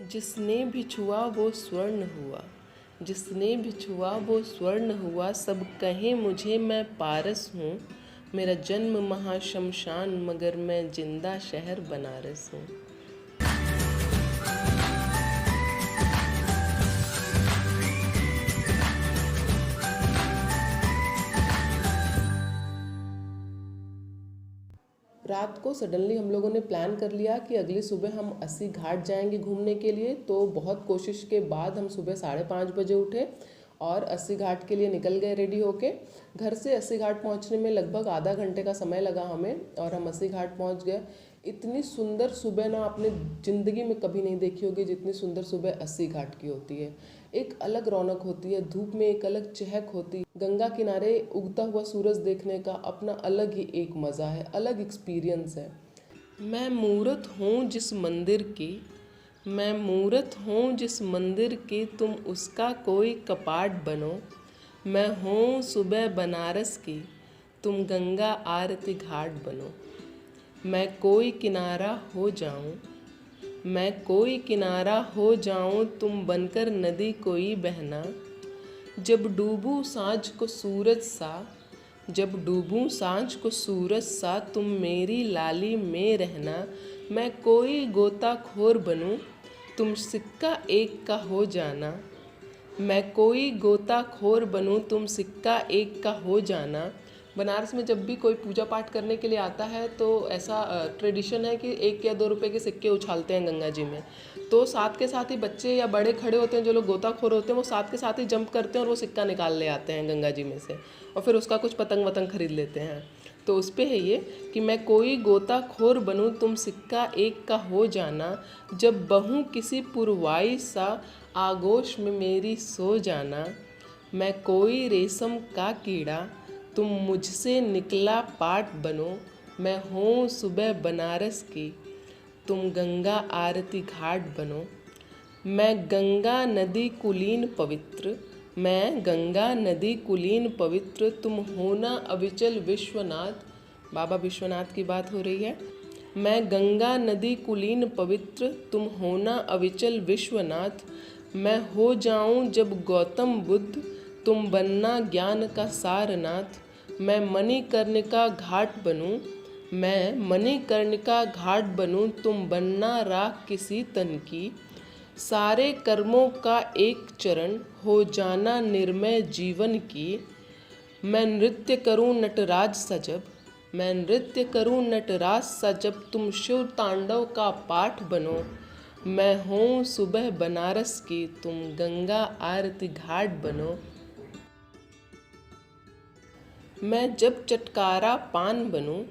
जिसने भी छुआ वो स्वर्ण हुआ, जिसने भी छुआ वो स्वर्ण हुआ। सब कहें मुझे मैं पारस हूँ, मेरा जन्म महाशमशान मगर मैं जिंदा शहर बनारस हूँ। रात को सडनली हम लोगों ने प्लान कर लिया कि अगली सुबह हम अस्सी घाट जाएंगे घूमने के लिए। तो बहुत कोशिश के बाद हम सुबह 5:30 बजे उठे और अस्सी घाट के लिए निकल गए रेडी होके। घर से अस्सी घाट पहुंचने में लगभग आधा घंटे का समय लगा हमें और हम अस्सी घाट पहुंच गए। इतनी सुंदर सुबह ना आपने ज़िंदगी में कभी नहीं देखी होगी जितनी सुंदर सुबह अस्सी घाट की होती है। एक अलग रौनक होती है, धूप में एक अलग चहक होती है। गंगा किनारे उगता हुआ सूरज देखने का अपना अलग ही एक मज़ा है, अलग एक्सपीरियंस है। मैं मूरत हूँ जिस मंदिर की, मैं मूरत हूँ जिस मंदिर की, तुम उसका कोई कपाट बनो। मैं हूँ सुबह बनारस की, तुम गंगा आरती घाट बनो। मैं कोई किनारा हो जाऊँ, मैं कोई किनारा हो जाऊँ, तुम बनकर नदी कोई बहना। जब डूबूं साँझ को सूरज सा, जब डूबूं साँझ को सूरज सा, तुम मेरी लाली में रहना। मैं कोई गोताखोर बनूं, तुम सिक्का एक का हो जाना। मैं कोई गोताखोर बनूं, तुम सिक्का एक का हो जाना। बनारस में जब भी कोई पूजा पाठ करने के लिए आता है तो ऐसा ट्रेडिशन है कि 1 या 2 रुपए के सिक्के उछालते हैं गंगा जी में। तो साथ के साथ ही बच्चे या बड़े खड़े होते हैं, जो लोग गोताखोर होते हैं वो साथ के साथ ही जंप करते हैं और वो सिक्का निकाल ले आते हैं गंगा जी में से और फिर उसका कुछ पतंग वतंग खरीद लेते हैं। तो उस पे है ये कि मैं कोई गोताखोर बनूं, तुम सिक्का एक का हो जाना। जब बहूं किसी पुरवाई सा, आगोश में मेरी सो जाना। मैं कोई रेशम का कीड़ा, तुम मुझसे निकला पाट बनो। मैं हूँ सुबह बनारस की, तुम गंगा आरती घाट बनो। मैं गंगा नदी कुलीन पवित्र, मैं गंगा नदी कुलीन पवित्र, तुम होना अविचल विश्वनाथ। बाबा विश्वनाथ की बात हो रही है। मैं गंगा नदी कुलीन पवित्र, तुम होना अविचल विश्वनाथ। मैं हो जाऊं जब गौतम बुद्ध, तुम बनना ज्ञान का सारनाथ। मैं मणिकर्णिका घाट बनूं, मैं मणिकर्णिका घाट बनूं, तुम बनना राख किसी तन की। सारे कर्मों का एक चरण, हो जाना निर्मय जीवन की। मैं नृत्य करूं नटराज सजब, मैं नृत्य करूं नटराज सजब, तुम शिव तांडव का पाठ बनो। मैं हूँ सुबह बनारस की, तुम गंगा आरती घाट बनो। मैं जब चटकारा पान बनूं,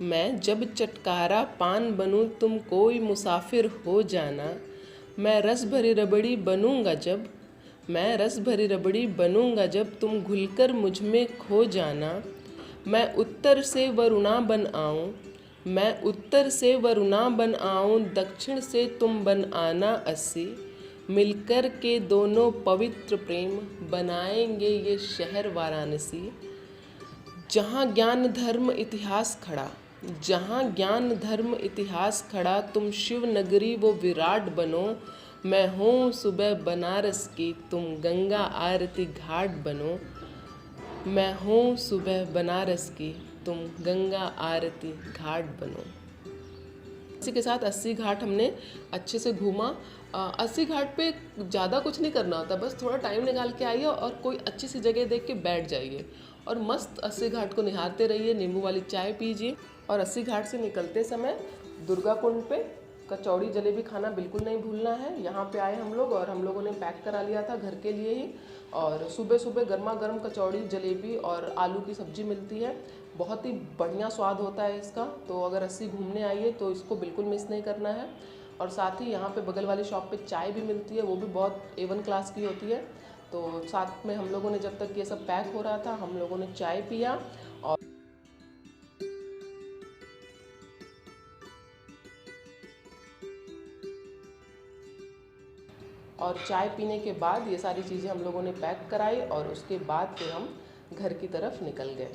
मैं जब चटकारा पान बनूं, तुम कोई मुसाफिर हो जाना। मैं रस भरी रबड़ी बनूंगा जब, मैं रस भरी रबड़ी बनूंगा जब, तुम घुलकर मुझ में खो जाना। मैं उत्तर से वरुणा बन आऊं, मैं उत्तर से वरुणा बन आऊं, दक्षिण से तुम बन आना अस्सी। मिलकर के दोनों पवित्र प्रेम, बनाएंगे ये शहर वाराणसी। जहाँ ज्ञान धर्म इतिहास खड़ा, जहाँ ज्ञान धर्म इतिहास खड़ा, तुम शिव नगरी वो विराट बनो। मैं हूँ सुबह बनारस की, तुम गंगा आरती घाट बनो। मैं हूँ सुबह बनारस की, तुम गंगा आरती घाट बनो। इसी के साथ अस्सी घाट हमने अच्छे से घूमा। अस्सी घाट पे ज़्यादा कुछ नहीं करना होता, बस थोड़ा टाइम निकाल के आइए और कोई अच्छी सी जगह देख के बैठ जाइए और मस्त अस्सी घाट को निहारते रहिए, नींबू वाली चाय पीजिए। और अस्सी घाट से निकलते समय दुर्गा कुंड पे कचौड़ी जलेबी खाना बिल्कुल नहीं भूलना है। यहाँ पे आए हम लोग और हम लोगों ने पैक करा लिया था घर के लिए ही। और सुबह सुबह गर्मा गर्म कचौड़ी जलेबी और आलू की सब्ज़ी मिलती है, बहुत ही बढ़िया स्वाद होता है इसका। तो अगर अस्सी घूमने आइए तो इसको बिल्कुल मिस नहीं करना है। और साथ ही यहाँ पे बगल वाली शॉप पे चाय भी मिलती है, वो भी बहुत A1 क्लास की होती है। तो साथ में हम लोगों ने जब तक ये सब पैक हो रहा था हम लोगों ने चाय पिया और चाय पीने के बाद ये सारी चीज़ें हम लोगों ने पैक कराई और उसके बाद फिर हम घर की तरफ निकल गए।